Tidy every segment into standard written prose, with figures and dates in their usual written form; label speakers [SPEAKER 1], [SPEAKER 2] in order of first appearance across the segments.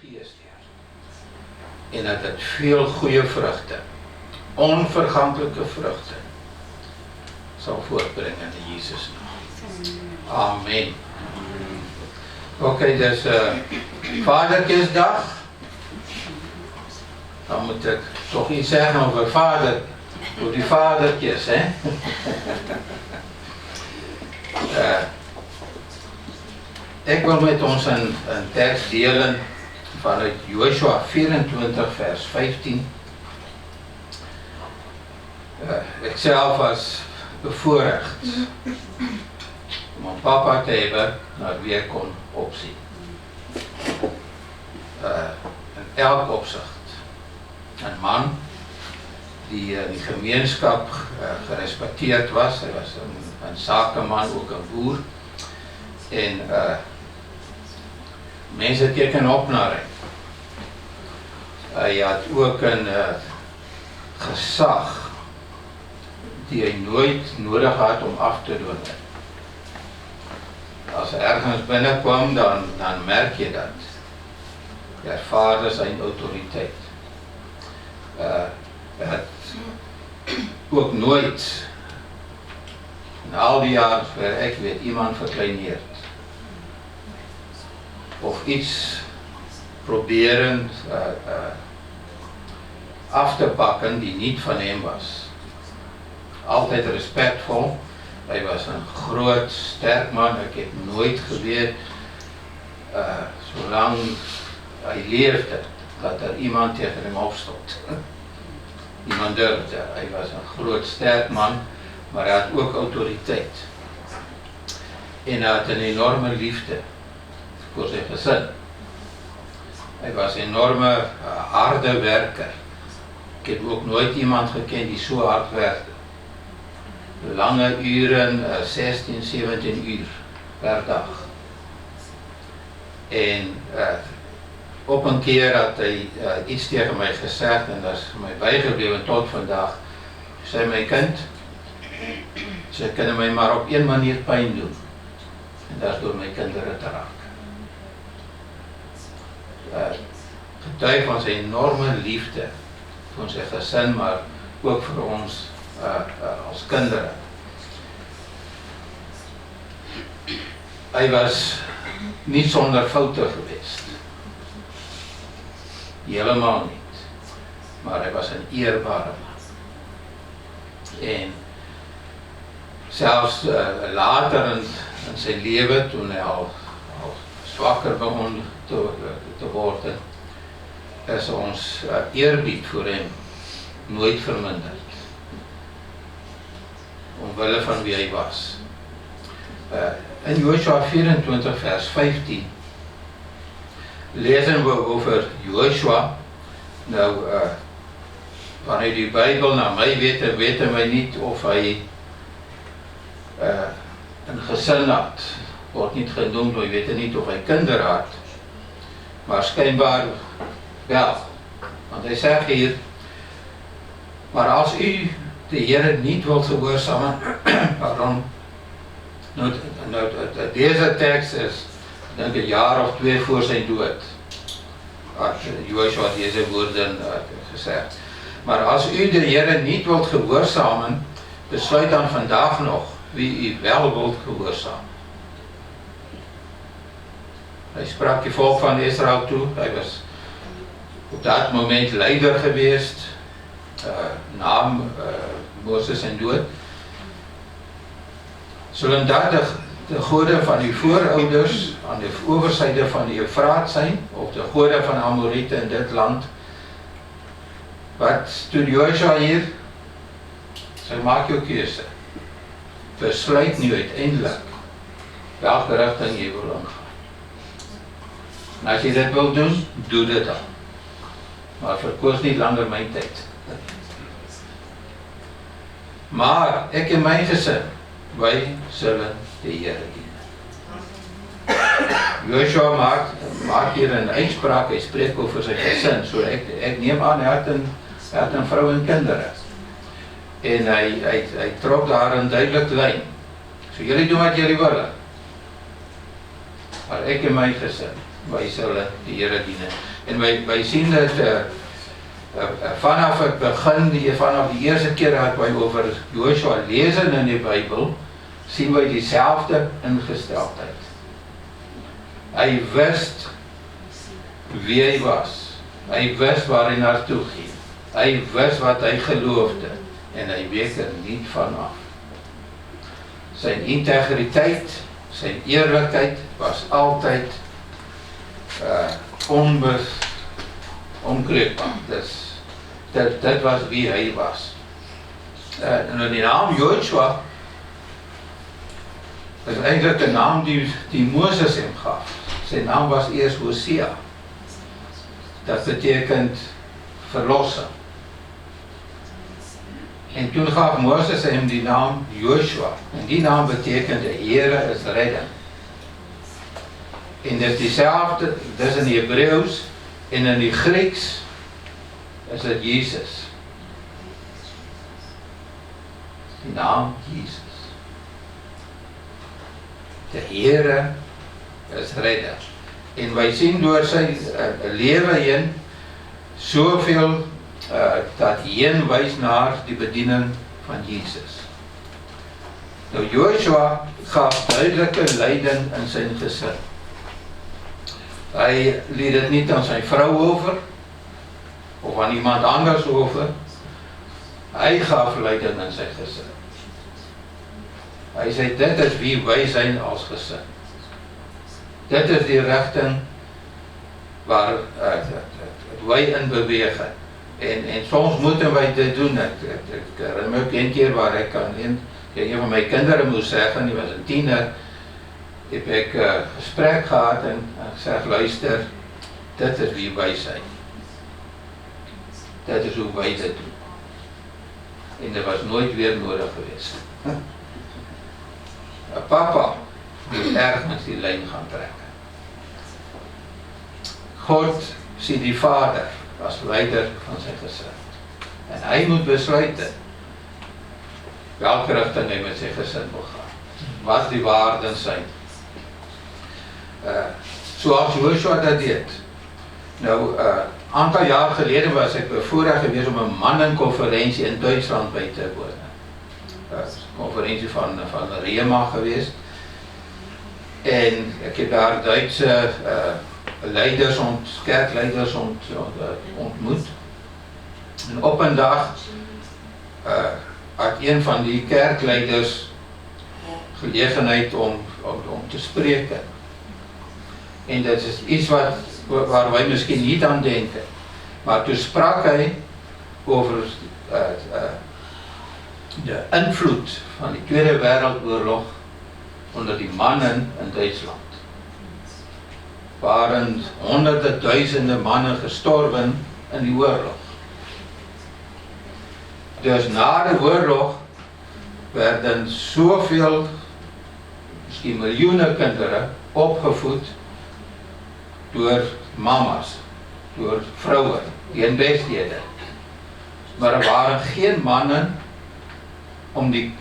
[SPEAKER 1] Gees deur. En dat het veel goeie vrugte, onverganklike vrugte, sal voortbring in Jesus naam. Amen. Ok, dis Vaderkersdag. Dan moet ek toch iets zeggen over vader, over die vadertjes, hè? Ek wil met ons een tekst delen vanuit Joshua 24 vers 15. Ek self was bevoorrecht om een papa te hebben naar wie ek kon opsien. In elk opzicht. Een man die in die gemeenskap gerespecteerd was. Hy was een sakeman, ook een boer. En mense teken op na hom. Hy had ook een gesag die hy nooit nodig had om af te doen. As hy ergens binnenkwam, dan merk jy dat. Jy ervaar sy autoriteit. Hy het ook nooit in al die jare waar ek weet iemand verkleineerd of iets proberend af te pakken die niet van hem was. Altyd respectvol. Hy was een groot, sterk man. Ek het nooit geweet solang hy leefde dat er iemand tegen hem opstond. Niemand durfde. Hy was een groot, sterk man, maar hy had ook autoriteit. En hy had een enorme liefde voor sy gesin. Hy was een enorme harde werker. Ek heb ook nooit iemand geken die so hard werkte. Lange uren, 16, 17 uur per dag. En op een keer had hy iets tegen my gezegd en dat is my bijgebleven tot vandaag. Sy my kind, sy kan my maar op een manier pijn doen. En dat is door my kinderen te raak. Getuig van sy enorme liefde vir sy gesin, maar ook vir ons als kinderen. Hy was niet zonder fouten geweest. Helemaal niet. Maar hy was een eerbare man. En zelfs later in sy lewe, toen hy al zwakker begon te worden, is ons eerbied voor hem nooit verminderd. Omwille van wie hy was. In Joshua 24 vers 15 lezen we over Joshua. Nou, wanneer die Bijbel naar mij weten wij niet of hij een gezin had. Wordt niet genoemd, wij weten niet of hij kinderen had. Maar schijnbaar wel. Want hij zegt hier, maar als u de Heere niet wilt gehoorzamen, waarom? Nou, deze tekst is, denk een jaar of 2 voor zijn dood, had Joshua deze woorden gezegd. Maar als u de Heere niet wilt gehoorzamen, besluit dan vandaag nog wie u wel wilt gehoorzamen. Hij sprak die volk van Israël toe, hij was op dat moment leider geweest, na Moses en dood. Zullen dat de goden van uw voorouders aan de overzijde van de Eufraat zijn, of de goden van Amorieten in dit land? Wat doet Joshua hier? Sy maak jou keuse. Besluit nu uiteindelijk welke richting jy wil ingaan. En as jy dit wil doen, doe dit dan. Maar verkoos niet langer mijn tijd. Maar ek en my gesin, wij zullen de Heere dienen. Joshua maak hier een uitspraak, hy spreek over sy gesin, so ek neem aan, hy had een vrou en kinderen. En hy trok daar een duidelik lijn. So jullie doen wat jullie willen. maar ek en my gesin wys hulle die Here dien. En wij sien dit vanaf het begin, vanaf die eerste keer dat wij over Joshua lezen in die Bybel, sien wij diezelfde ingesteldheid. Hy wist wie hy was. Hy wist waar hy naartoe ging. Hy wist wat hy geloofde en hy week er niet vanaf. Zijn integriteit, zijn eerlijkheid was altijd onkreukbaar. Dit was wie hy was. En die naam Joshua is eigenlijk de naam die Moses hem gaf. Zijn naam was eerst Hosea. Dat betekent verlossen. En toen gaf Moses hem die naam Joshua. En die naam betekent de Heere is redden. En dit is diezelfde, dat is in die Hebreeuws en in die Grieks is het Jezus. Die naam Jezus. De Heere is redder. En wij zien door zijn leven heen zoveel dat heen wijst naar die bediening van Jezus. Nou Joshua gaf duidelijke leiding in zijn gezin. Hij liet het niet aan zijn vrouw over of aan iemand anders over. Hij gaf leiding in zijn gezin. Hij zei, dit is wie wij zijn als gezin. Dit is die richting waar wij in bewegen. En soms moeten wij dit doen. Ik herinner me ook een keer waar ik aan een van mijn kinderen moest zeggen, die was een tiener, heb ik een gesprek gehad en ik zeg, luister, dit is wie wij zijn. Dit is hoe wij dit doen. En dat was nooit weer nodig geweest. Papa moet ergens die lijn gaan trekken. God ziet die vader als leider van zijn gezin. En hij moet besluiten welke richting hij met zijn gezin wil gaan. Wat die waarden zijn. Zoals Joshua dat deed. Nou, aantal jaar geleden was ik bevoorrecht geweest om een mannenconferentie in Duitsland bij te wonen. Een conferentie van Rema geweest. En ik heb daar Duitse leiders, kerkleiders ontmoet. En op een dag had een van die kerkleiders gelegenheid om te spreken. En dat is iets waar wij misschien niet aan denken. Maar toen sprak hij over de invloed van die Tweede Wereldoorlog onder die mannen in Duitsland. Waren honderden duizenden mannen gestorven in die oorlog. Dus na de oorlog werden zoveel, misschien miljoenen kinderen opgevoed door mama's, door vrouwen, die in best deden. Maar er waren geen mannen om die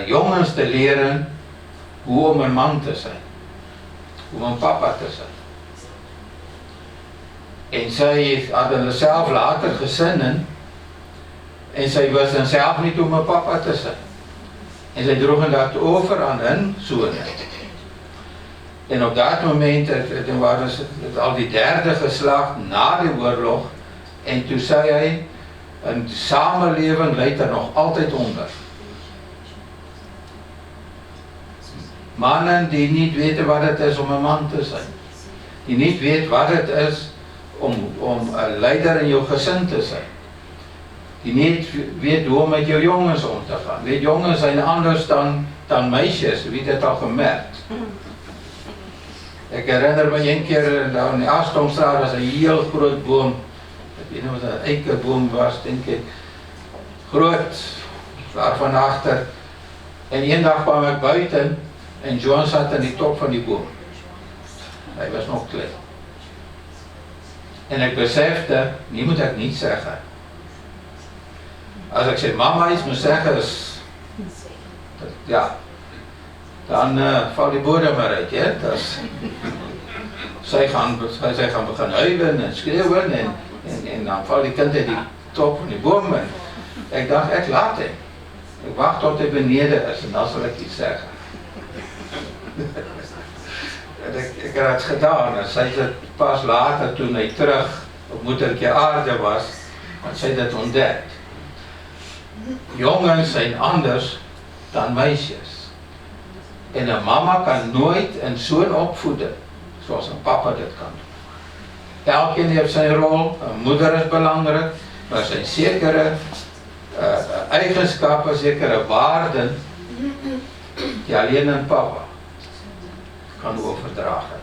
[SPEAKER 1] jongens te leren hoe om een man te zijn, hoe een papa te zijn. En zij hadden zelf later gezinnen en zij wisten zelf niet hoe een papa te zijn. En zij droegen dat over aan hun zonen. En op dat moment, toen waren ze al die derde geslacht na de oorlog. En toen zei hij, een samenleving leidt er nog altijd onder. Mannen die niet weten wat het is om een man te zijn. Die niet weten wat het is om een leider in je gezin te zijn. Die niet weet hoe met je jongens om te gaan. Weet, jongens zijn anders dan meisjes, wie dat al gemerkt. Ik herinner me een keer, daar in de Astomstraat was een heel groot boom. Ik weet niet of het een eikenboom was, denk ik. Groot, waarvan achter. En een dag kwam ik buiten en John zat aan die top van die boom. Hij was nog klein. En ik besefte, die moet ik niet zeggen. Als ik zei, mama iets moet zeggen, is, ja. dan val die bodem eruit, sy gaan begin huilen en skreeuwen en dan val die kind uit die top van die boom en ek dacht, ek laat hy. Ek wacht tot hy benede is en dan sal ek iets zeggen. Ek het het gedaan en sy het het pas later toen hy terug op moedertjie aarde was, want sy het het ontdek. Jongens zijn anders dan meisjes. En een mama kan nooit een zoon opvoeden, zoals een papa dit kan doen. Elkeen heeft zijn rol, een moeder is belangrijk, maar er zijn zekere eigenschappen, zekere waarden, die alleen een papa kan overdragen.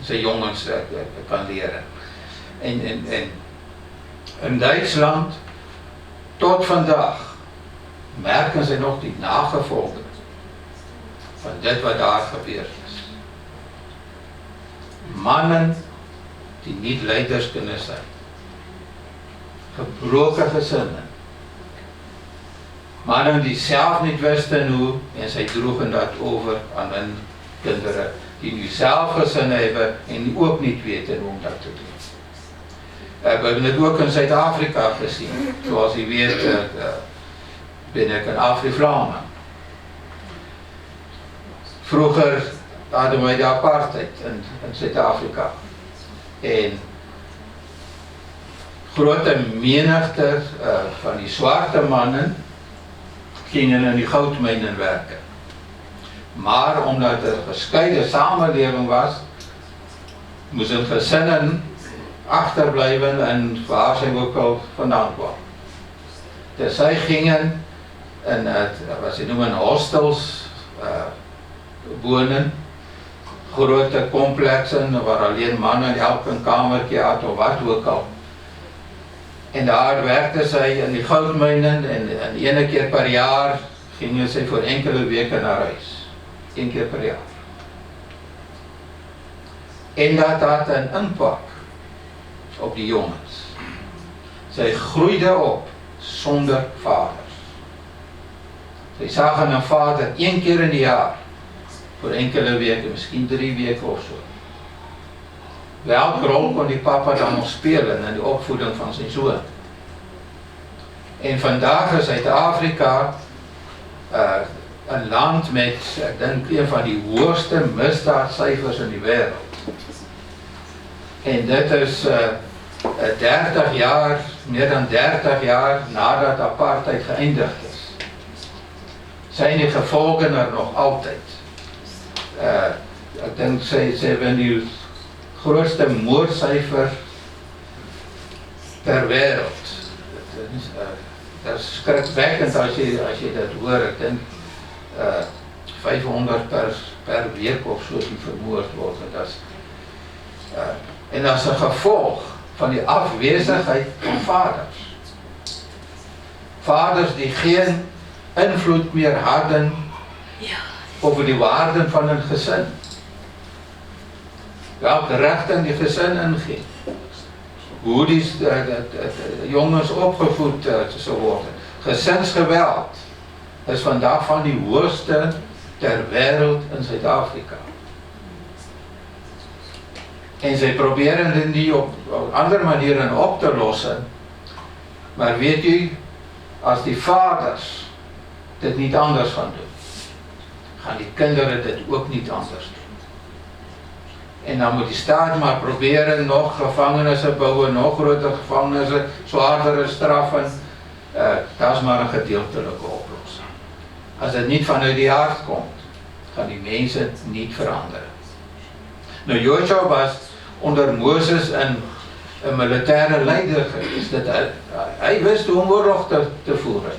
[SPEAKER 1] Zijn jongens kan leren. En in Duitsland, tot vandaag, merken ze nog die nagevolgen van dit wat daar gebeurd is. Mannen die niet leiders kunnen zijn. Gebroken gezinnen. Mannen die zelf niet wisten hoe en zij droegen dat over aan hun kinderen die nu zelf gezinnen hebben en die ook niet weten hoe om dat te doen. We hebben het ook in Zuid-Afrika gezien, zoals u weet ben ik een Afri-Vlaam. Vroeger hadden wij de apartheid in Zuid-Afrika en grote menigte van die zwarte mannen gingen in die goudmijnen werken. Maar omdat er een gescheiden samenleving was, moesten gezinnen achterblijven en waar zij ook al vandaan kwam. Dus zij gingen in wat ze noemen hostels wonen, grote complexen waar alleen mannen elke een kamertje had of wat ook al. En daar werkten zij in die goudmijnen en ene keer per jaar gingen zij voor enkele weken naar huis. 1 keer per jaar. En dat had een impact op die jongens. Zij groeiden op zonder vaders. Zij zagen een vader 1 keer in het jaar. Voor enkele weken, misschien 3 weken of zo. Welke rol kon die papa dan nog spelen in de opvoeding van zijn zoon? En vandaag is Zuid-Afrika een land met, ik denk, een van die hoogste misdaadcijfers in de wereld. En dit is 30 jaar, meer dan 30 jaar nadat apartheid geëindigd is. Zijn die gevolgen er nog altijd? Ik denk, ze hebben die grootste moordcijfer ter wereld. Dat is skrikwekkend als je dat hoort. Ik denk 500 per week of zo die vermoord worden. En dat is een gevolg van die afwezigheid van vaders. Vaders die geen invloed meer hadden over die waarden van een gezin. Welke rechten die gezin inging. Hoe die jongens opgevoed zullen worden. Gezinsgeweld is vandaag van die hoogste ter wereld in Zuid-Afrika. En zij proberen die op andere manieren op te lossen. Maar weet u, als die vaders dit niet anders gaan doen, gaan die kinderen dit ook niet anders doen. En dan moet die staat maar proberen nog gevangenissen bouwen, nog grotere gevangenissen, zwaardere straffen. Dat is maar een gedeeltelijke oplossing. Als het niet vanuit die hart komt, gaan die mensen niet veranderen. Nou, Joshua was onder Moses een militaire leider geweest. Hij wist hoe een oorlog te voeren.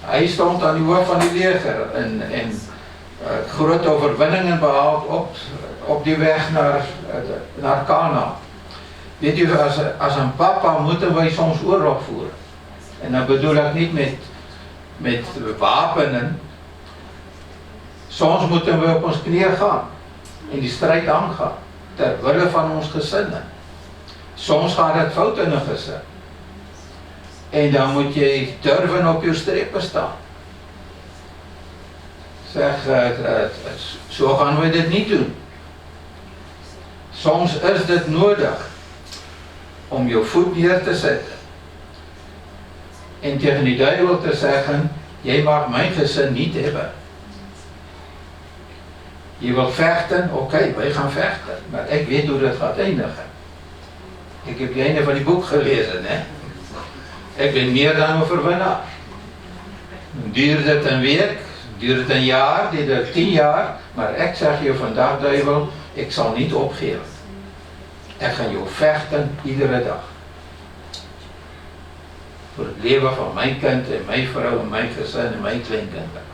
[SPEAKER 1] Hij stond aan die hoofd van die leger en grote overwinningen behaald op die weg naar Canaan. Weet u, als een papa moeten wij soms oorlog voeren. En dan bedoel ik niet met wapenen. Soms moeten we op ons knieën gaan. In die strijd aangaan. Ter wille van ons gezinnen. Soms gaat het fout in een gezin. En dan moet je durven op je strepen staan. so gaan we dit nie doen. Soms is dit nodig om jou voet neer te sit en tegen die duiwel te zeggen, jy mag my gesin niet hebben. Jy wil vechten, oké, wij gaan vechten, maar ek weet hoe dit gaat eindigen. Ek heb die einde van die boek gelezen, hè? Ek ben meer dan een oorwinnaar. Duurt het een week, duurt het een jaar, duurt het 10 jaar, maar ek zeg je vandaag, duivel, ik zal niet opgeven. Ek gaan jou vechten iedere dag. Voor het leven van mijn kind en mijn vrouw en mijn gezin en mijn kleinkinderen.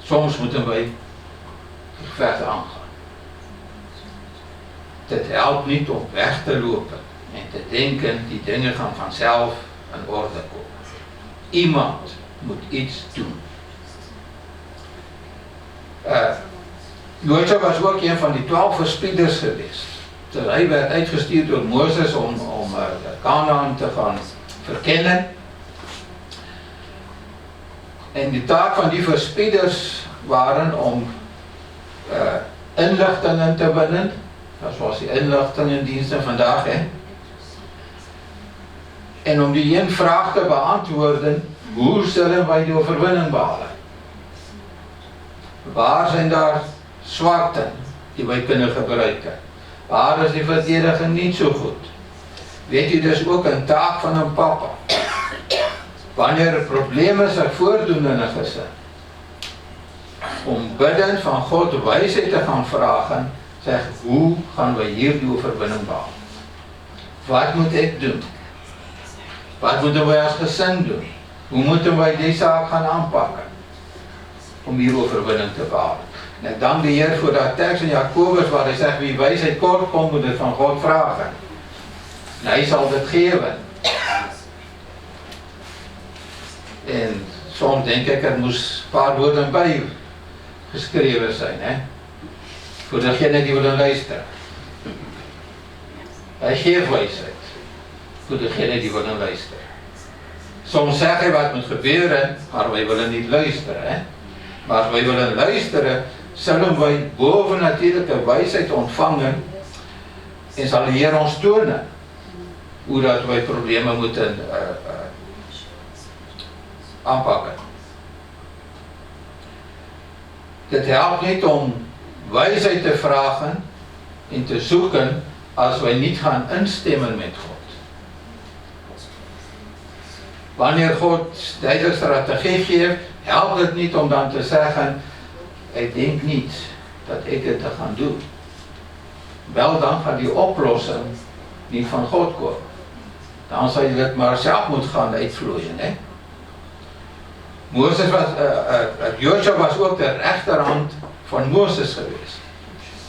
[SPEAKER 1] Soms moeten wij gevechten aangaan. Het helpt niet om weg te lopen en te denken, die dingen gaan vanzelf in orde komen. Iemand moet iets doen. Josua was ook een van die 12 verspieders geweest. Dus hij werd uitgestuurd door Moses om Kanaan te gaan verkennen. En de taak van die verspieders waren om inlichtingen te winnen. Zoals die inlichtingendiensten vandaag. Hè. En om die een vraag te beantwoorden, hoe zullen wij de overwinning behalen? Waar zijn daar zwakten die wij kunnen gebruiken? Waar is die verdediging niet zo goed? Weet u, dus ook een taak van een papa. Wanneer er problemen zich voordoen in een gezin, om bidden van God wijsheid te gaan vragen, zeg, hoe gaan wij hier die overwinning behalen? Wat moet ik doen? Wat moeten wij als gezin doen? Hoe moeten wij die zaak gaan aanpakken? Om hier overwinning te behalen. En ik dank de Heer voor dat tekst in Jacobus waar hij zegt, wie wijsheid kort komt, moet het van God vragen. En hij zal het geven. En soms denk ik, er moest een paar woorden bij geschreven zijn. Hè? Voor degenen die willen luisteren. Hij geeft wijsheid. Voor degenen die willen luisteren. Soms zeg hij wat moet gebeuren, maar wij willen niet luisteren. Hè? Maar als wij willen luisteren, zullen wij bovennatuurlijke wijsheid ontvangen. En zal de Heer ons tonen hoe dat wij problemen moeten aanpakken. Het helpt niet om wijsheid te vragen en te zoeken als wij niet gaan instemmen met God. Wanneer God deze strategie geeft, helpt het niet om dan te zeggen, ik denk niet dat ik het te gaan doen. Wel, dan gaat die oplossing niet van God komen. Dan zal je het maar zelf moeten gaan uitvloeien. Hè? Josua was ook de rechterhand van Moses geweest.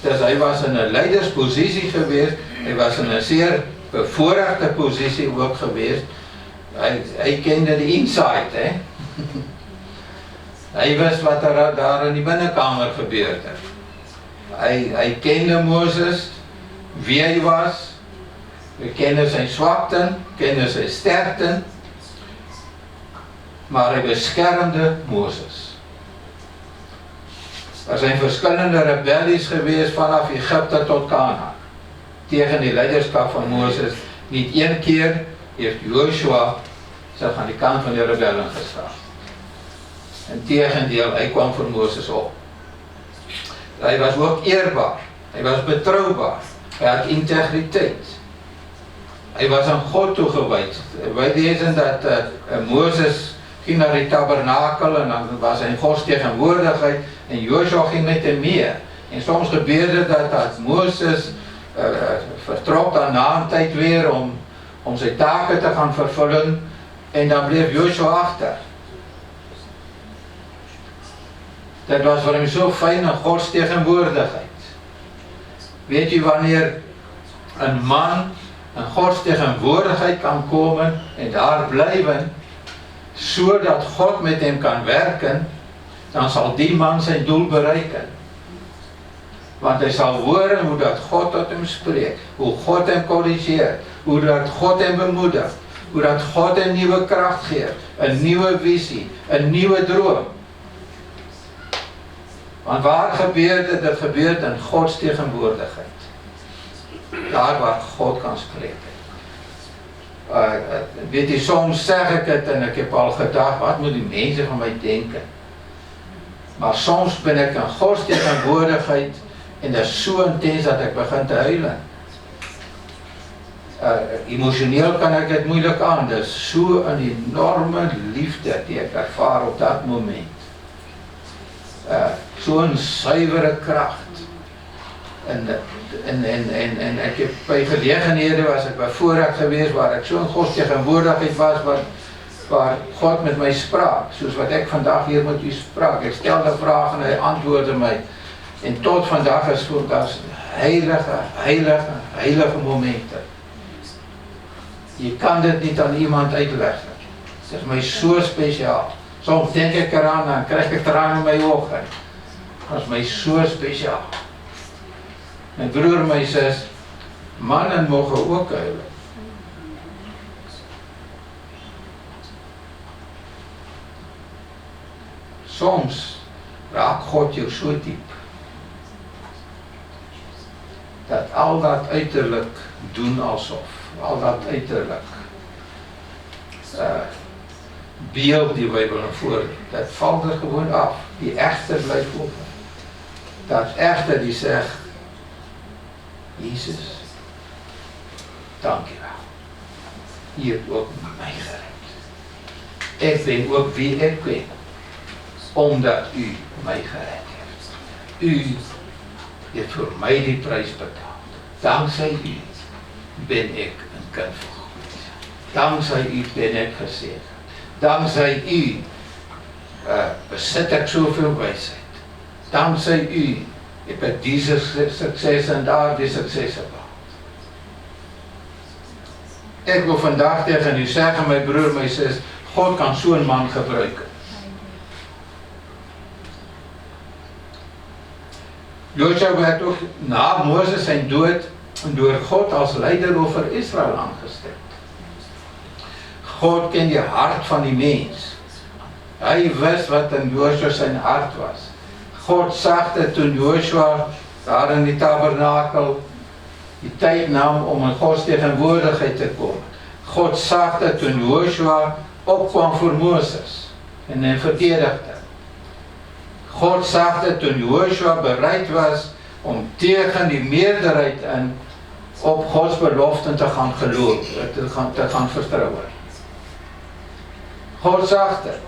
[SPEAKER 1] Dus hij was in een leiderspositie geweest. Hij was in een zeer bevoorrechte positie ook geweest. Hij kende de inside. Hè? Hij wist wat er daar in die binnenkamer gebeurde. Hij kende Moses, wie hij was. We kennen zijn zwakten, kennen zijn sterkten. Maar hij beschermde Moses. Er zijn verschillende rebellies geweest vanaf Egypte tot Kanaan. Tegen de leiderschap van Moses. Niet één keer heeft Josua zich aan de kant van de rebellen gestaan. Integendeel, hij kwam voor Moses op. Hij was ook eerbaar. Hij was betrouwbaar. Hij had integriteit. Hij was aan God toegewijd. Wij lezen dat Moses ging naar de tabernakel en dan was hij in Gods tegenwoordigheid en Josua ging met hem mee. En soms gebeurde dat Moses vertrok dan na een tijd weer om zijn taken te gaan vervullen en dan bleef Josua achter. Dat was voor hem zo fijn in Gods tegenwoordigheid. Weet u, wanneer een man in Gods tegenwoordigheid kan komen en daar blijven, zodat God met hem kan werken, dan zal die man zijn doel bereiken. Want hij zal horen hoe dat God tot hem spreekt, hoe God hem corrigeert, hoe dat God hem bemoedigt, hoe dat God 'n nuwe krag gee, 'n nuwe visie, 'n nuwe droom. Want waar gebeur dit? Dit gebeur in Gods teenwoordigheid. Daar waar God kan spreek. Weet jy, soms sê ek dit en ek heb al gedacht, wat moet die mense van my denken? Maar soms ben ek in Gods teenwoordigheid en dit is so intens dat ek begin te huilen. Emotioneel kan ek dit moeilik aan, dit is so 'n enorme liefde die ek ervaar op dat moment. So'n suiwere kracht. En ek heb by gelegenhede was ek by voorraad gewees waar ek so in Gods teenwoordigheid was waar God met my spraak, soos wat ek vandag hier met u spraak. Ek stelde vraag en hy antwoordde my. En tot vandag is voor dat heilige momente. Je kan dit niet aan iemand uitleggen. Het is my so spesiaal. Soms denk ek eraan en krijg ek traan in my oog. Dat is my so spesiaal. My broer en my sis, mannen mogen ook huilen. Soms raak God jou so diep, dat al dat uiterlijk doen alsof, al dat uiterlijk beeld die Bybel voor, dat valt er gewoon af. Die echte blijft open. Dat echte die zegt, Jezus, dank je wel. Je hebt ook mij gered. Ik ben ook wie ik ben, omdat u mij gered heeft. U heeft voor mij die prijs betaald. Dankzij u ben ik een kind van God. Dankzij u ben ik gezegend. Dankzij u bezit ik zoveel wijsheid. Dankzij u heb ik deze succes en daar die succes gehad. Ik wil vandaag tegen u zeggen, mijn broer, mijn zus, God kan zo'n man gebruiken. Josua werd ook na Moses zijn dood door God als leider over Israël aangesteld. God kent je hart van die mens. Hij wist wat in Josua zijn hart was. God zag het toen Josua daar in die tabernakel die tijd nam om in Gods tegenwoordigheid te komen. God zag het toen Josua opkwam voor Moses en hem verdedigde. God zag het toen Josua bereid was om tegen die meerderheid en op Gods beloften te gaan geloven, te gaan vertrouwen. God zag het.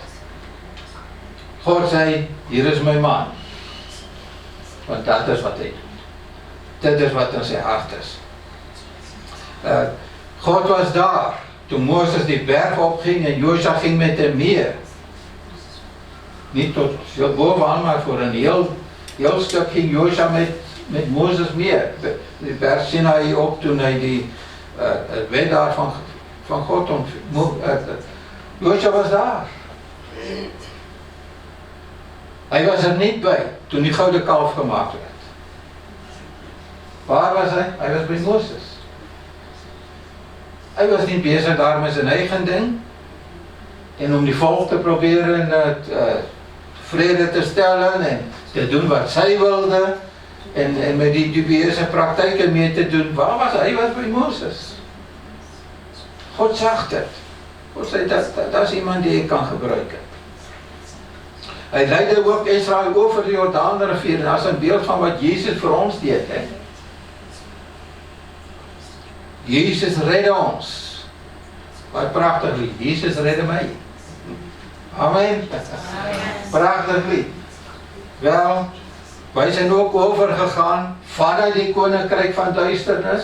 [SPEAKER 1] God zei, hier is mijn man. Want dat is wat hij doet. Dit is wat in zijn hart is. God was daar toen Moses die berg opging en Josua ging met hem mee. Niet tot bovenaan, maar voor een heel stuk ging Josua met Mozes mee. De berg Sinai op toen hij die wet daar van God ontving. Josua was daar. Hij was er niet bij toen die gouden kalf gemaakt werd. Waar was hij? Hij was bij Mozes. Hij was niet bezig daar met zijn eigen ding. En om die volk te proberen vrede te stellen en te doen wat zij wilden. En met die dubieuze praktijken mee te doen. Waar was hij? Hij was bij Mozes. God zag het. God zei, dat is iemand die ik kan gebruiken. Hij leidde ook Israël over de Jordaanrivier. En dat is een beeld van wat Jezus voor ons deed. Hè? Jezus redde ons. Wat prachtig lied. Jezus redde mij. Amen. Prachtig lied. Wel, wij zijn ook overgegaan vanuit die koninkrijk van duisternis.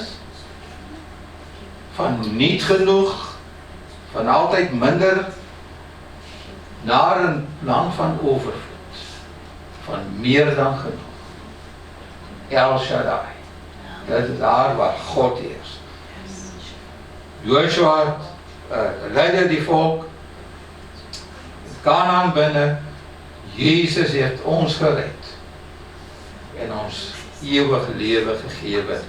[SPEAKER 1] Van niet genoeg. Van altijd minder. Naar een land van overvloed. Van meer dan genoeg. El Shaddai. Dat is daar waar God is. Josua leidde die volk. Kanaan binnen. Jezus heeft ons gered. En ons eeuwig leven gegeven.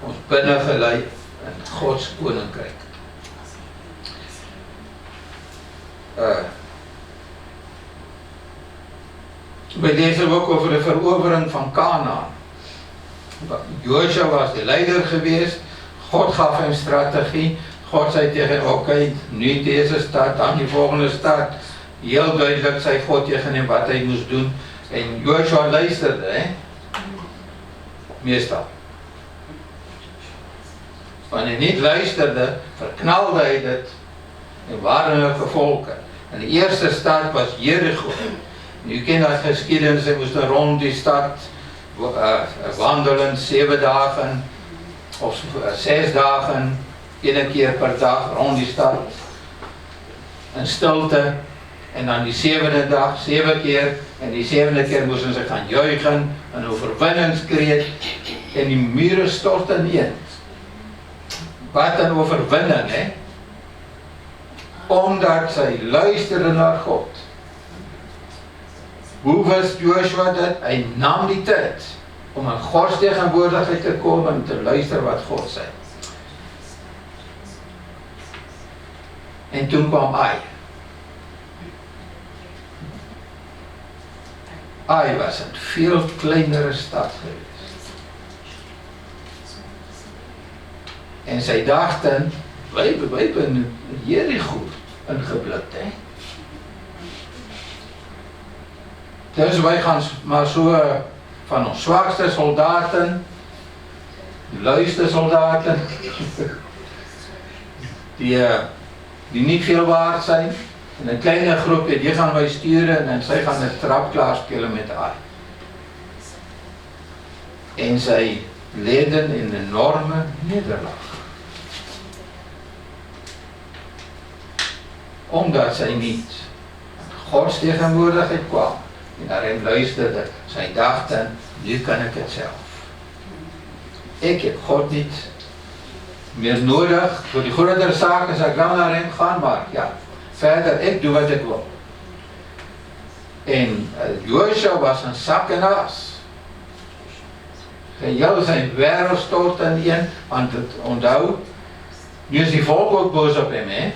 [SPEAKER 1] Ons binnengeleid in Gods koninkrijk. Wij lezen ook over de verovering van Kanaan. Joshua was de leider geweest. God gaf hem strategie. God zei tegen hem, oké, nu deze stad, dan die volgende stad. Heel duidelijk zei God tegen hem wat hij moest doen. En Joshua luisterde, hè? Meestal. Wanneer hij niet luisterde, verknalde hij het. En waren er gevolgen. En de eerste stad was Jericho. U kent dat geschiedenis, ze moesten rond die stad wandelen, 7 dagen of 6 dagen, 1 keer per dag rond die stad. En stilte. En dan die 7e dag, 7 keer. En die 7e keer moesten ze gaan juichen, een overwinningskreet. En die muren stortten in. Wat een overwinning, hè? Omdat zij luisterden naar God. Hoe wist Joshua dat? Hij nam die tijd om in Gods tegenwoordigheid te komen en te luisteren wat God zei. En toen kwam Ai. Ai was een veel kleinere stad geweest. En zij dachten, wij hebben in Jericho ingeblukt, hè. Dus wij gaan maar zo van ons zwakste soldaten, luistersoldaten, die niet veel waard zijn, en een kleine groepje, die gaan wij sturen en zij gaan de trap klaarspelen met Ai. En zij leden in een enorme nederlaag. Omdat zij niet Gods tegenwoordigheid kwam. En naar hem luisterde. Zij dachten, nu kan ik het zelf. Ik heb God niet meer nodig. Voor die grotere zaken zou ik wel naar hem gaan, maar ja, verder, ik doe wat ik wil. En Joshua was een zak en as. Heel zijn wereld stortte in, want het onthoud, nu is die volk ook boos op hem, hè.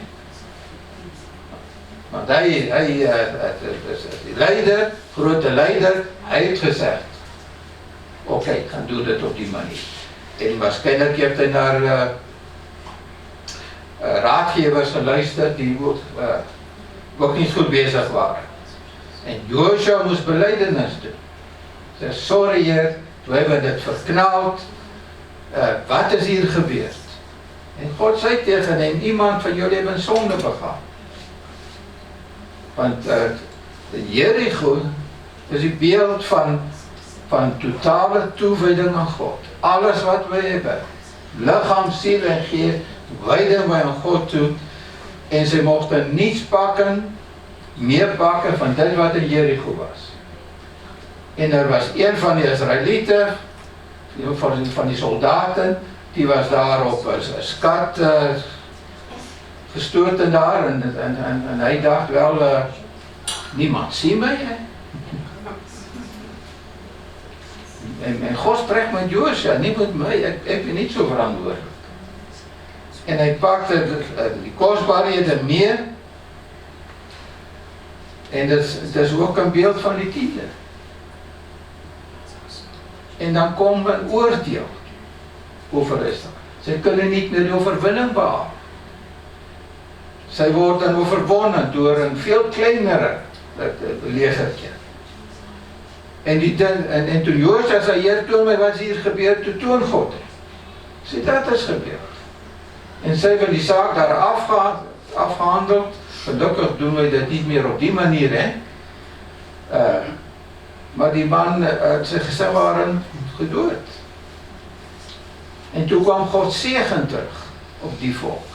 [SPEAKER 1] Want hij de leider, grote leider, hij heeft gezegd, oké, ik ga doen het op die manier. En waarschijnlijk heeft hij naar raadgevers geluisterd die ook niet goed bezig waren. En Joshua moest belijdenis doen. Hij zei, sorry Heer, we hebben het verknald, wat is hier gebeurd? En God zei tegen hem, iemand van jullie heeft een zonde begaan. Want Jericho is een beeld van totale toewijding aan God. Alles wat wij hebben, lichaam, ziel en geest, wijden wij aan God toe. En ze mochten niets pakken, meer pakken van dat wat in Jericho was. En er was een van de Israëlieten, van die soldaten, die was daar op een schat gestoord en daar. En hij dacht wel, niemand ziet mij. Hè? En God spreekt met Joshua, niet met mij, ik ben niet zo verantwoordelijk. En hij pakte die kostbaarheden meer. En dat is ook een beeld van die tienden. En dan komt een oordeel over Israël. Ze kunnen niet meer de overwinning behalen. Zij worden overwonnen door een veel kleinere legertje. En toen Joshua zei, Heer, toon mij wat is hier gebeurd, toen God. Zie, dat is gebeurd. En zij hebben die zaak daar afgehandeld. Gelukkig doen wij dat niet meer op die manier, hè. Maar die man, ze waren gedood. En toen kwam Gods zegen terug op die volk.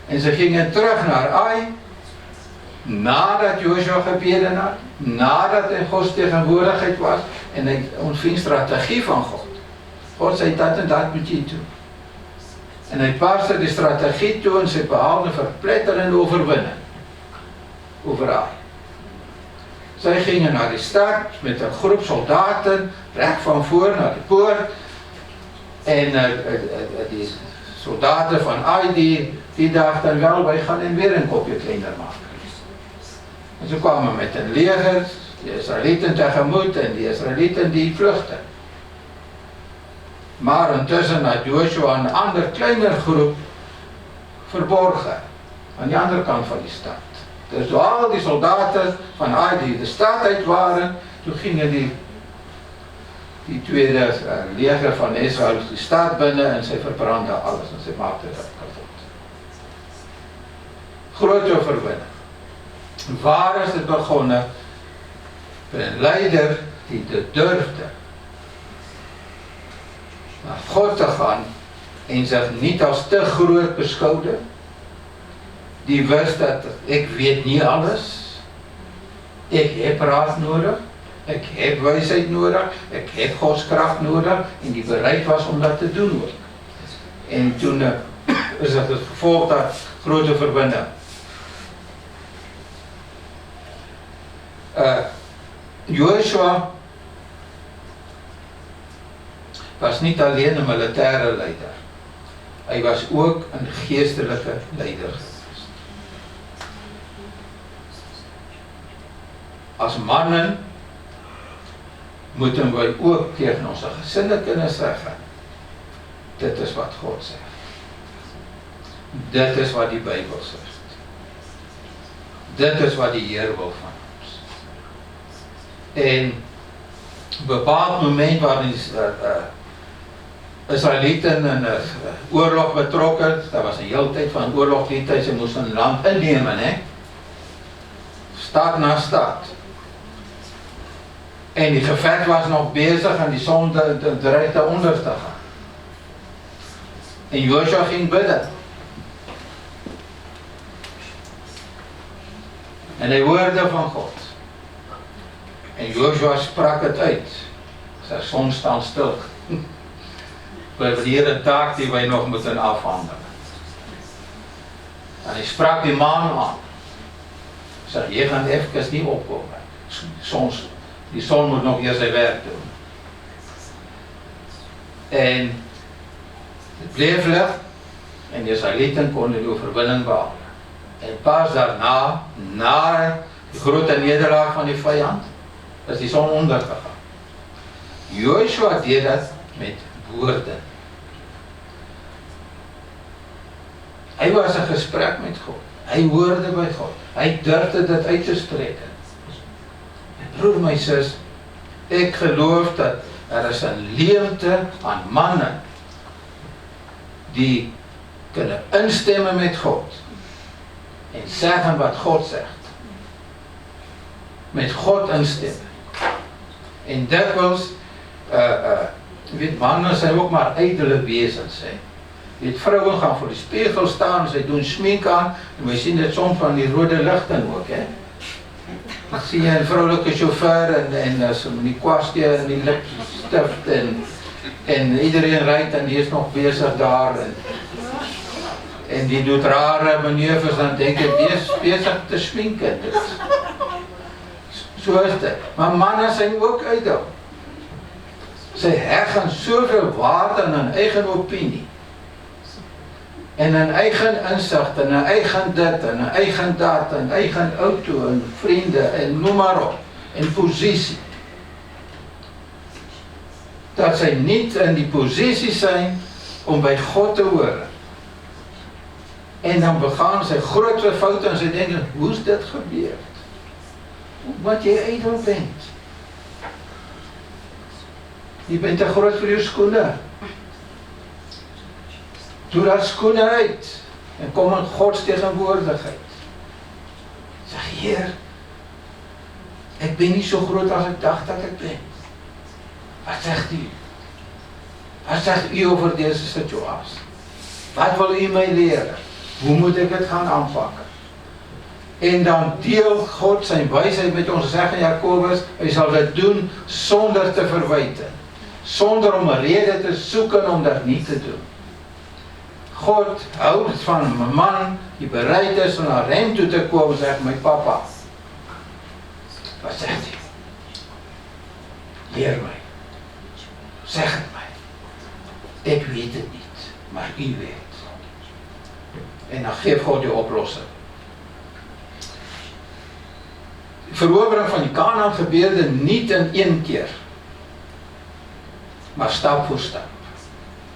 [SPEAKER 1] En ze gingen terug naar Ai, nadat Joshua gebeden had, nadat hij Gods tegenwoordigheid was, en hij ontving strategie van God. God zei, dat en dat moet je doen. En hij paste de strategie toe en ze behaalden verpletterende overwinning over Ai. Zij gingen naar de stad met een groep soldaten, recht van voor naar de poort. En die soldaten van Ai, die die dacht dan wel, wij gaan hem weer een kopje kleiner maken. En ze kwamen met een leger, die Israëlieten tegemoet en die Israëlieten die vluchten. Maar intussen had Joshua een ander kleiner groep verborgen, aan de andere kant van die stad. Dus toen al die soldaten van Ai die de stad uit waren, toen gingen die tweede leger van Israël die stad binnen en ze verbrandden alles en ze maakten dat kapot. Grote overwinning. Waar is het begonnen? Bij een leider die durfde naar God te gaan en zich niet als te groot beschouwde. Die wist dat ik weet niet alles. Ik heb raad nodig. Ik heb wijsheid nodig. Ik heb Gods kracht nodig. En die bereid was om dat te doen ook. En toen is dat het gevolg dat grote verwinning. Joshua was niet alleen een militaire leider. Hij was ook een geestelijke leider geweest. Als mannen moeten wij ook tegen onze gezinnen kunnen zeggen, dit is wat God zegt. Dit is wat die Bijbel zegt. Dit is wat die Heer wil van ons. En op een bepaald moment waren Israëlieten in een oorlog betrokken. Dat was een hele tijd van oorlog die tijd. Ze moesten een land innemen, hè? Stad na stad. En die gevecht was nog bezig en die zon dreigde onder te gaan. En Joshua ging bidden. En hij hoorde van God. En Joshua sprak het uit. Zei, zon staan stil. We hebben hier een taak die wij nog moeten afhandelen. En hij sprak die maan aan. Hij zei, je gaat even niet opkomen. Die zon moet nog eerst zijn werk doen. En het bleef licht. En de Israëlieten konden de overwinning behalen. En pas daarna, na de grote nederlaag van die vijand, is die zon ondergegaan. Joshua deed dat met woorden. Hij was een gesprek met God. Hij hoorde bij God. Hij durfde dat uit te spreken. Broer, my zus, ik geloof dat er is een leemte aan mannen die kunnen instemmen met God en zeggen wat God zegt. Met God instemmen. En dikwijls, weet, mannen zijn ook maar ijdele wezens. Weet, vrouwen gaan voor de spiegel staan, zij doen smink aan en wij zien het soms van die rode lichten ook. Hè. Dan zie je een vrouwelijke chauffeur en die kwastje en die lipstift en iedereen rijdt en die is nog bezig daar en die doet rare manoeuvres, dan denk ik, die is bezig te sminken. Zo is het. Maar mannen zijn ook ijdel. Zij hechten zoveel waarde aan hun eigen opinie. En een eigen inzicht, en een eigen dit, en een eigen dat, en een eigen auto, en vrienden, en noem maar op. En positie. Dat zij niet in die positie zijn om bij God te horen. En dan begaan zij grote fouten en zij denken, hoe is dit gebeurd? Omdat je ijdel bent. Je bent te groot voor je schoenen. Doe dat schoenen uit en kom in Gods tegenwoordigheid. Zeg, Heer, ik ben niet zo groot als ik dacht dat ik ben. Wat zegt u? Wat zegt u over deze situatie? Wat wil u mij leren? Hoe moet ik het gaan aanpakken? En dan deelt God zijn wijsheid met ons, zeggen Jacobus, hij zal het doen zonder te verwijten. Zonder om een reden te zoeken om dat niet te doen. God houdt van een man die bereid is om naar hem toe te komen, zegt mijn papa. Wat zegt hij? Leer mij. Zeg het mij. Ik weet het niet, maar u weet. En dan gee God die oplossing. Die verovering van die Kanaan gebeurde niet in een keer, maar stap voor stap.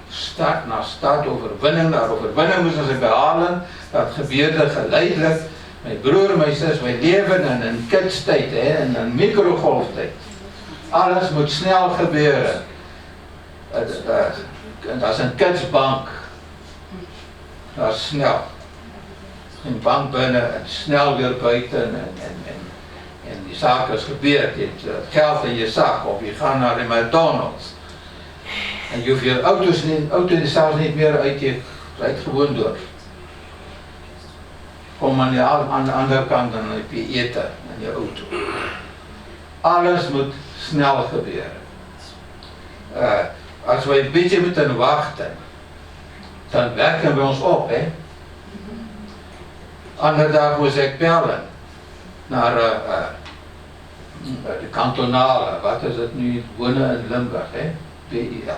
[SPEAKER 1] Stad na stad, overwinning na overwinning moes ons behalen. Dat gebeurde geleidelik. My broer, my sis, my leven in kidstyd, in mikrogolftyd. Alles moet snel gebeur. Dat is een kidsbank. Dat is snel. Een bank binnen en snel weer buiten en die zaak is gebeurd. Je hebt geld in je zak of je gaat naar de McDonald's. En je hoeft je auto zelfs niet meer uit gewoon door. Kom aan de andere kant en dan heb je eten in je auto. Alles moet snel gebeuren. Als wij een beetje moeten wachten, dan werken we ons op. Andere dag moest ik bellen naar de kantonale, wat is het nu, wonen in Limburg, PIL.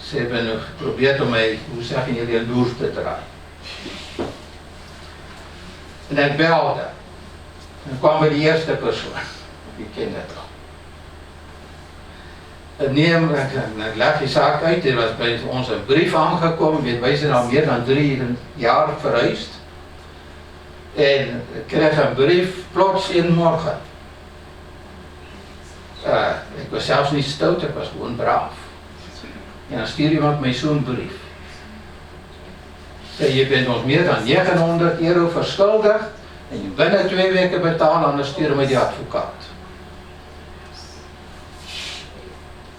[SPEAKER 1] Ze hebben geprobeerd om mij, hoe zeggen jullie, een loer te draaien. En ik belde. En dan kwam bij de eerste persoon. Die kende het al. Ik leg die zaak uit. Er was bij ons een brief aangekomen. Wij zijn al meer dan 3 jaar verhuisd. En ik kreeg een brief plots in morgen. Ik was zelfs niet stout, ik was gewoon braaf. En dan stuur iemand mij zo'n brief. Zei, je bent ons meer dan €900 verschuldigd en je binnen 2 weken betalen en dan sturen we die advocaat.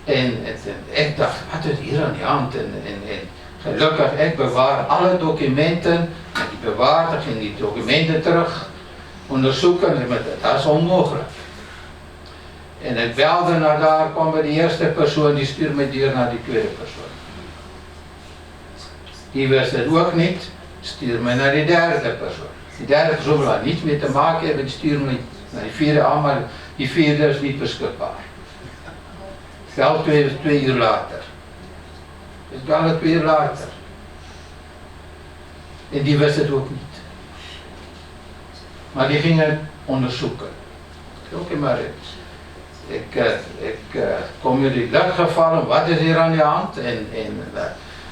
[SPEAKER 1] En ik dacht, wat is hier aan de hand? En gelukkig, ik bewaar alle documenten. En die bewaard, ik ging die documenten terug onderzoeken. En dat is onmogelijk. En ik belde naar daar, kwam bij de eerste persoon, die stuurde me door naar die tweede persoon. Die wist het ook niet, stuurde me naar die derde persoon. Die derde persoon wil niets meer te maken hebben, die stuurde me naar die vierde aan, maar die vierde is niet beschikbaar. Wel 2 uur later. Dus wel 2 uur later. En die wist het ook niet. Maar die gingen onderzoeken. Oké, maar ik kom jullie lucht gevallen, wat is hier aan de hand? En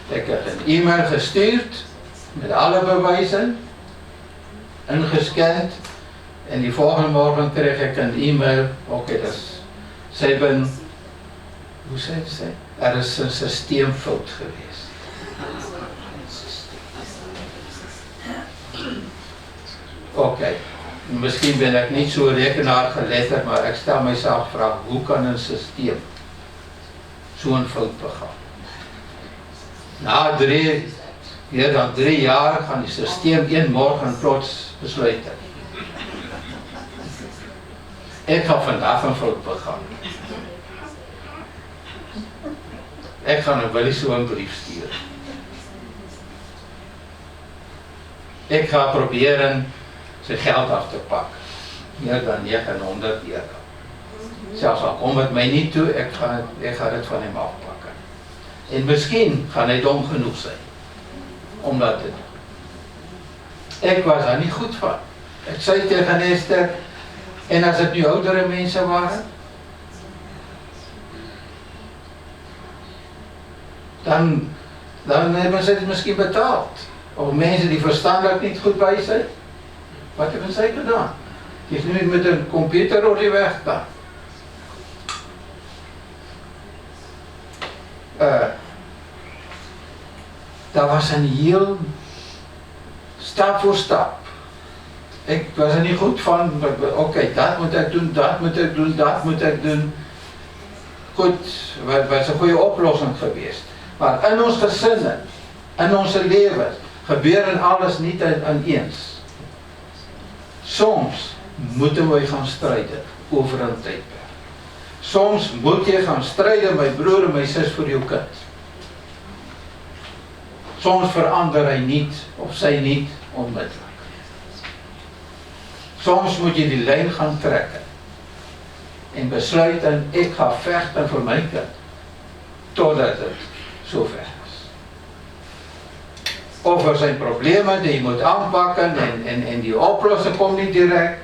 [SPEAKER 1] ik heb een e-mail gestuurd met alle bewijzen, ingescand. En die volgende morgen kreeg ik een e-mail. Oké, dus ze hebben, hoe zei ze? Er is een systeemfout geweest. Oké, misschien ben ik niet zo rekenaar geletterd, maar ik stel mezelf de vraag, hoe kan een systeem zo'n fout begaan? Na meer dan 3 jaar gaan die systeem 1 morgen plots besluiten. Ik ga vandaag een fout begaan. Ik ga nog wel eens zo'n brief sturen. Ik ga proberen zijn geld af te pakken. Meer dan €900. Zelfs al komt het mij niet toe, ik ga het van hem afpakken. En misschien gaat hij dom genoeg zijn om dat te doen. Ik was daar niet goed van. Ik zei tegen Esther, en als het nu oudere mensen waren, dan hebben ze het misschien betaald. Of mensen die verstandelijk niet goed bij zijn. Wat hebben zij gedaan? Die is nu met een computer op die weg gaan. Dat was een heel stap voor stap. Ik was er niet goed van, oké, dat moet ik doen, dat moet ik doen, dat moet ik doen. Goed, het was een goede oplossing geweest. Maar in ons gezinnen, in onze leven, gebeuren alles niet ineens. Soms moeten we gaan strijden over een tijdperk. Soms moet je gaan strijden, mijn broer en mijn zus, voor je kind. Soms verander hij niet, of zij niet, onmiddellijk. Soms moet je die lijn gaan trekken. En besluiten, ik ga vechten voor mijn kind. Totdat het zover is. of er zijn probleme die je moet aanpakken en die oplossing komt niet direct.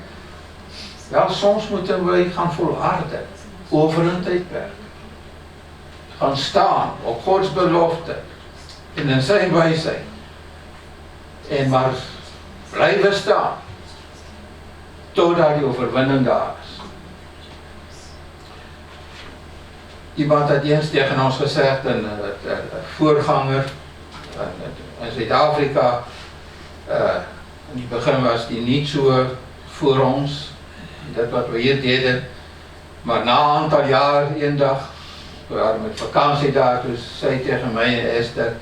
[SPEAKER 1] Wel, soms moeten wij gaan volharden over een tijdperk. Gaan staan op Gods belofte en in zijn wijsheid. En maar blijven staan totdat die overwinning daar is. Iemand had eens tegen ons gezegd, een voorganger in Zuid-Afrika, in die begin was die niet zo voor ons, dat wat we hier deden, maar na een aantal jaar, een dag, we waren met vakantie daar, dus zei tegen mij en Esther,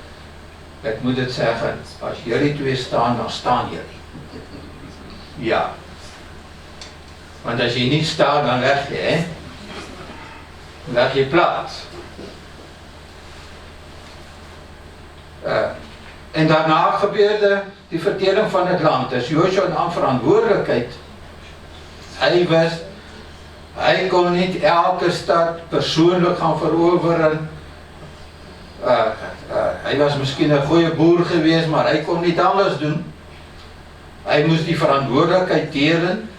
[SPEAKER 1] ik moet het zeggen, als jullie twee staan, dan staan jullie. Ja. Want als je niet staat, dan leg je, hè? Leg je plat. En daarna gebeurde die verdeling van het land. Dus Joshua nam verantwoordelijkheid. Hij wist, hij kon niet elke stad persoonlijk gaan veroveren. Hij was misschien een goede boer geweest, maar hij kon niet alles doen. Hij moest die verantwoordelijkheid delen.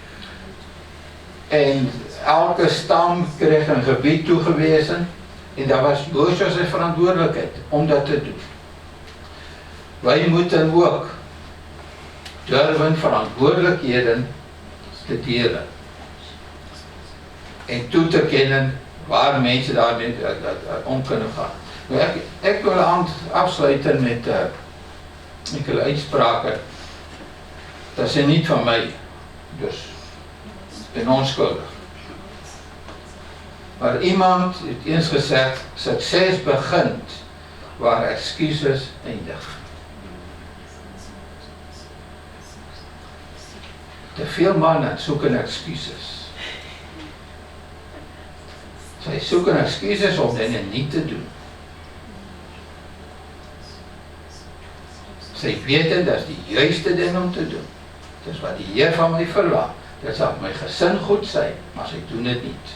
[SPEAKER 1] En elke stam kreeg een gebied toegewezen. En dat was Joshua zijn verantwoordelijkheid om dat te doen. Wij moeten ook durven verantwoordelijkheden te delen. En toe te kennen waar mensen daarmee om kunnen gaan. Ik wil afsluiten met enkele uitspraken. Dat zijn niet van mij, dus ik ben onschuldig. Maar iemand heeft eens gezegd, succes begint waar excuses eindigen. Te veel mannen zoeken excuses. Zij zoeken excuses om dingen niet te doen. Zij weten dat is de juiste ding om te doen. Dat is wat de Heer van mij verlangt. Dat zal mijn gezin goed zijn, maar zij doen het niet.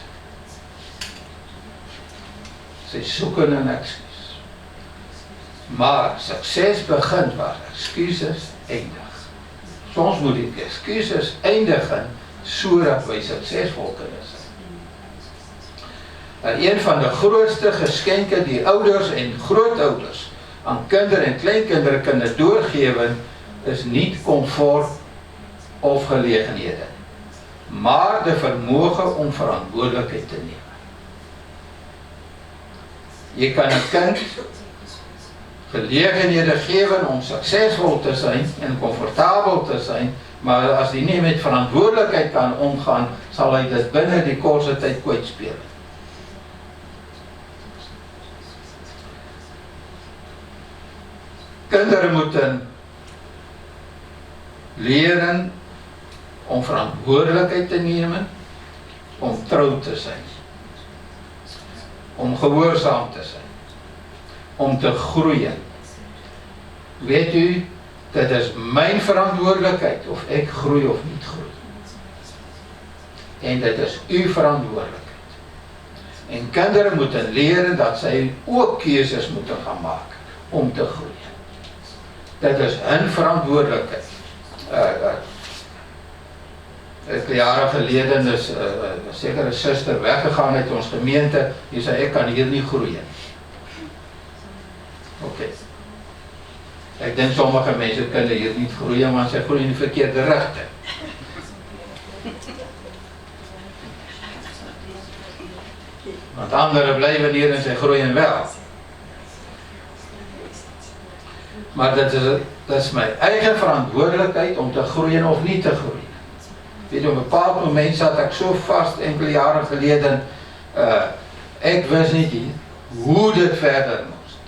[SPEAKER 1] Zij zoeken een excuus. Maar succes begint waar excuses eindigen. Soms moet ik excuses eindigen, zodat wij succesvol kunnen zijn. En een van de grootste geschenken die ouders en grootouders aan kinderen en kleinkinderen kunnen doorgeven, is niet comfort of gelegenheden, maar de vermogen om verantwoordelijkheid te nemen. Je kan een kind gelegenheden geven om succesvol te zijn en comfortabel te zijn, maar als die niet met verantwoordelijkheid kan omgaan, zal hij dat binnen die korte tijd kwijtspelen. Kinderen moeten leren om verantwoordelijkheid te nemen, om trouw te zijn, om gehoorzaam te zijn, om te groeien. Weet u, dat is mijn verantwoordelijkheid of ik groei of niet groei. En dat is uw verantwoordelijkheid. En kinderen moeten leren dat zij ook keuzes moeten gaan maken om te groeien. Dat is hun verantwoordelijkheid. Jaren geleden is zeker een zuster weggegaan uit ons gemeente. Die zei, ik kan hier niet groeien. Oké. Ik denk sommige mensen kunnen hier niet groeien, want ze groeien in de verkeerde richting. Want anderen blijven hier en ze groeien wel. Maar dat is mijn eigen verantwoordelijkheid om te groeien of niet te groeien. Weet je, op een bepaald moment zat ik zo vast enkele jaren geleden. Ik wist niet hoe dit verder moest.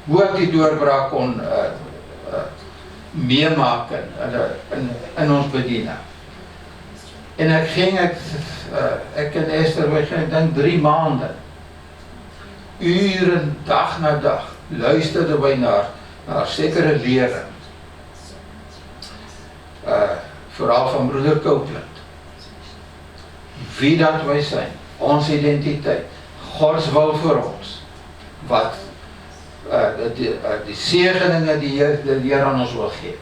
[SPEAKER 1] Hoe ik die doorbraak kon meemaken in ons bedienen. En ik en Esther, ik denk 3 maanden. Uren, dag na dag, luisterden wij naar zekere leren. Vooral van broeder Copeland. Wie dat wij zijn, onze identiteit, Gods wil voor ons. die segeninge die Heer aan ons wil gee.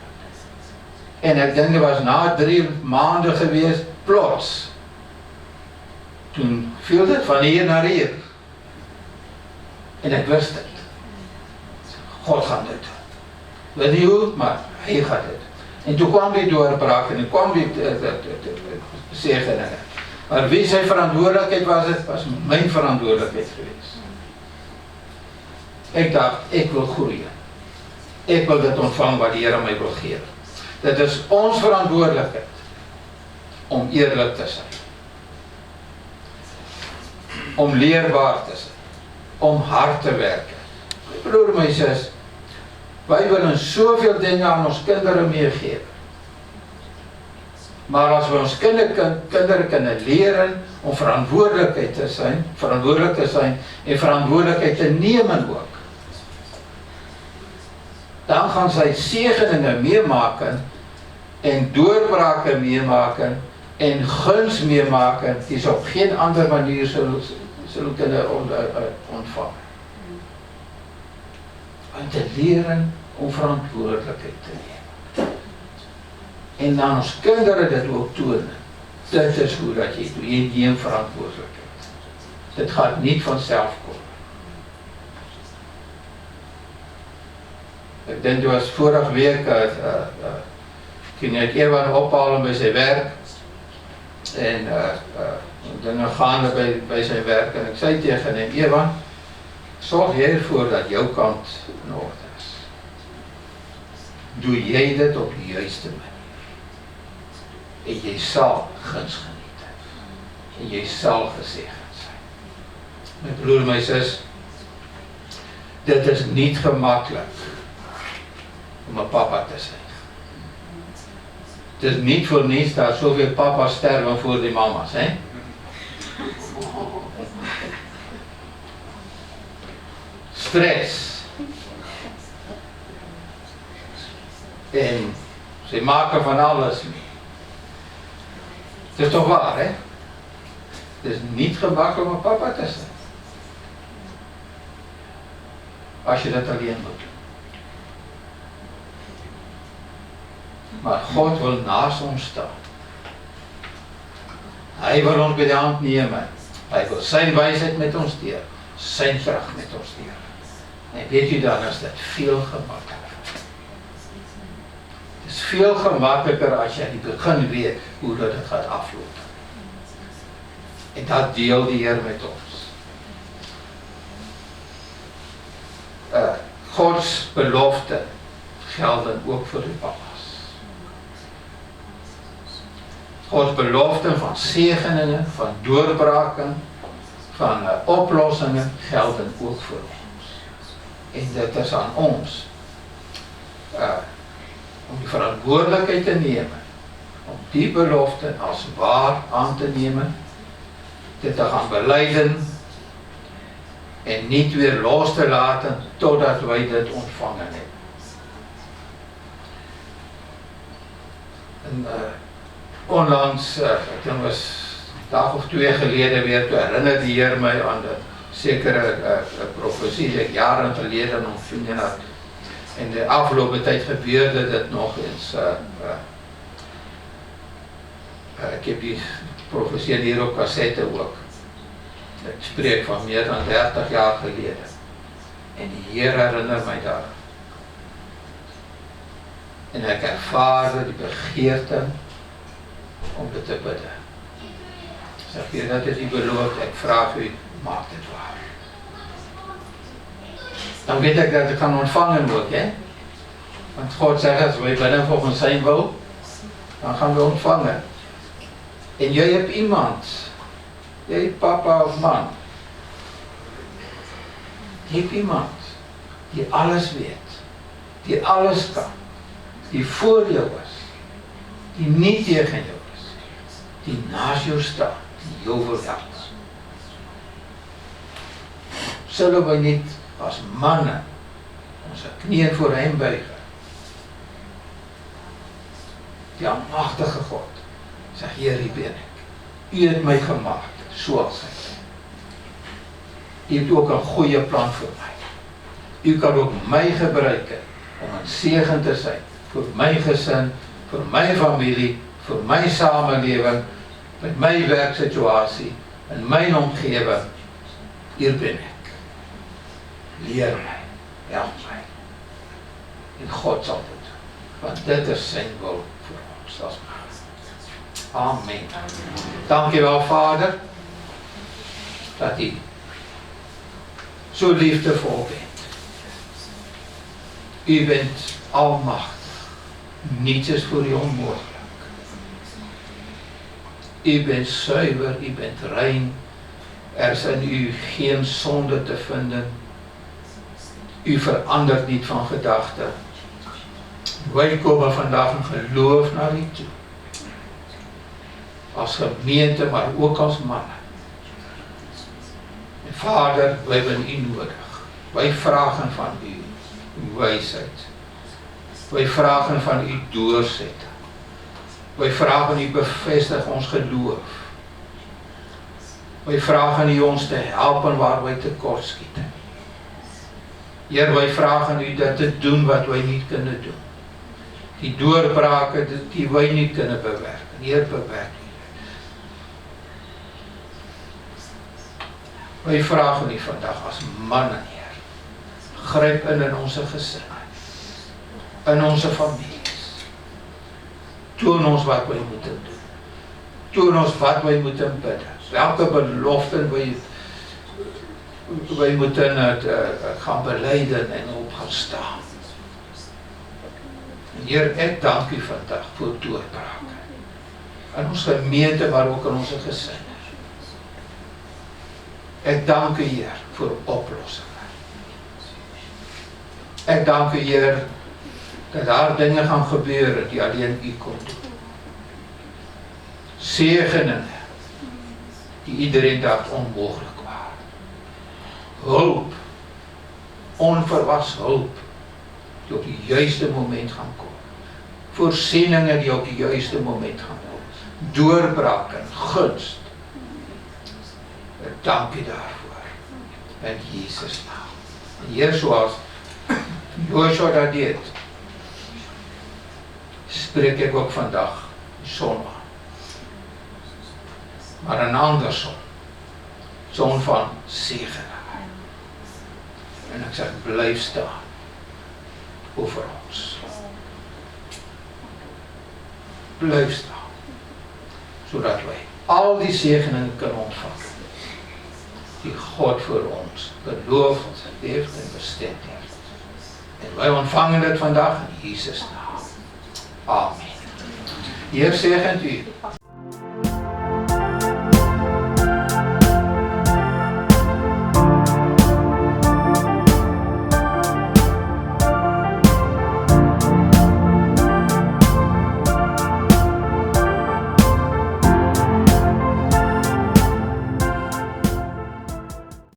[SPEAKER 1] En ek dink dit was na 3 maande gewees, plots, toen viel dit van hier naar hier. En ek wist dit. God gaan dit doen. Weet nie hoe, maar hy gaan dit. En toe kwam die doorbraak en kwam die segeninge. Maar wie sy verantwoordelikheid was, het was my verantwoordelikheid geweest. Ek dacht, ek wil groeien. Ek wil dit ontvang wat die Here my wil gee. Dit is ons verantwoordelikheid om eerlik te zijn. Om leerbaar te zijn. Om hard te werken. My broer, my sis, wij willen soveel dingen aan ons kinderen meegeven. Maar als we ons kinderen kunnen leren om verantwoordelijk te zijn en verantwoordelijkheid te nemen ook, dan gaan zij zegeningen meemaken en doorbraken meemaken en gunst meemaken die ze op geen andere manier zullen kunnen ontvangen. En te leren om verantwoordelijkheid te nemen. En aan ons kinderen dit ook tonen. Dit is hoe dat je doet. Je neemt verantwoordelijkheid. Dit gaat niet vanzelf komen. Ik denk dat was vorige week ging ik Ewan ophalen bij zijn werk. En dan gaande bij zijn werk. En ik zei tegen hem, Ewan, zorg jij ervoor dat jouw kant in orde is. Doe jij dit op de juiste manier. En jy sal guns geniet. En jy sal gezegend zijn. Mijn broer, my sis, dit is niet gemakkelijk om een papa te zijn. Het is niet voor niets dat zoveel papa's sterven voor die mama's, hè? Stress. En ze maken van alles mee. Het is toch waar, hè? Het is niet gemakkelijk om een papa te zijn. Als je dat alleen moet doen. Maar God wil naast ons staan. Hij wil ons bij de hand nemen. Hij wil zijn wijsheid met ons delen. Zijn kracht met ons delen. En weet u dan, is dat veel gemakkelijker. Het is veel gemakkelijker als je in het begin weet hoe dat het gaat aflopen. En dat deel die Heer met ons. Gods beloften gelden ook voor de papa's. Gods beloften van zegeningen, van doorbraken, van oplossingen gelden ook voor ons. En dat is aan ons. Om die verantwoordelijkheid te nemen. Om die beloften als waar aan te nemen. Dit te gaan belijden. En niet weer los te laten totdat wij dit ontvangen hebben. En, onlangs, ik denk was een dag of 2 geleden weer, toen herinnerde de Heer mij aan de zekere profetie die ik jaren geleden ontvingen had. In de afgelopen tijd gebeurde dit nog eens. Ik heb die profetie hier op cassette ook. Ik spreek van meer dan 30 jaar geleden. En die Heer herinnert mij daar. En ik ervaarde die begeerte om dit te bidden. Zeg je, dat is die beloofd, ik vraag u, maak dit waar. Dan weet ik dat ik kan ontvangen ook, hè. Want God zegt, als wij bidden volgens zijn wil, dan gaan we ontvangen. En jij hebt iemand, jij papa of man, je hebt iemand die alles weet, die alles kan, die voor jou is, die niet tegen jou is, die naast jou staat, die jou wil helpen. Zullen we niet als mannen onze knieën voor hem buigen? Die almachtige God zegt, hier ben ik. U hebt mij gemaakt, zoals ik ben. U hebt ook een goede plan voor mij. U kan ook my gebruik om 'n seën te sein vir my gesin, vir my familie, vir my samelewing, met my werksituasie, in my omgewing. Hier ben ek. Leer my, help my. En God sal dit doen, want dit is sy wil vir ons as mens. Amen. Dankie wel, Vader, dat U so liefdevol bent. U bent almagtig. Niets is voor U onmoontlik. U bent suiwer, U bent rein. Er is in U geen sonde te vinden. U verandert niet van gedagte. Wij komen vandaag in geloof naar U toe. Als gemeente, maar ook als mannen. En Vader, wij hebben U nodig. Wij vragen van U uw wijsheid. Wij vragen van U doorzetten. Wij vragen U bevestig ons geloof. Wij vragen U ons te helpen waar wij tekortschieten. Heer, wij vragen U dat te doen wat wij niet kunnen doen. Die doorbraken die wij niet kunnen bewerken. Heer, bewerk U. Wij vragen U vandaag als mannen, Heer. Grijp in onze gezinnen. In onze families. Toon ons wat wij moeten doen. Toon ons wat wij moeten bidden. Welke beloften wij moeten gaan belijden en op gaan staan. Heer, ek dank U vandaag voor doorbraken. In ons gemeente, maar ook in onze gezinnen. Ek dank U, Heer, voor oplossingen. Ek dank U, Heer, dat daar dingen gaan gebeuren die alleen U kon doen. Zegeningen die iedereen dacht onmogelijk waren. Hulp, onverwachts hulp, die op het juiste moment gaan komen. Voorzieningen die op het juiste moment gaan komen. Doorbraken, gunst. Ek dank U daarvoor. In Jezus naam. En Heer, zoals Joshua dat deed, spreek ik ook vandaag zon aan. Maar een ander zon. Zon van zegen. En ik zeg, blijf staan over ons. Blijf staan. Zodat wij al die zegeningen kunnen ontvangen. Die God voor ons beloofd heeft en bestemd heeft. En wij ontvangen het vandaag in Jezus naam. Amen. Heer zegent u.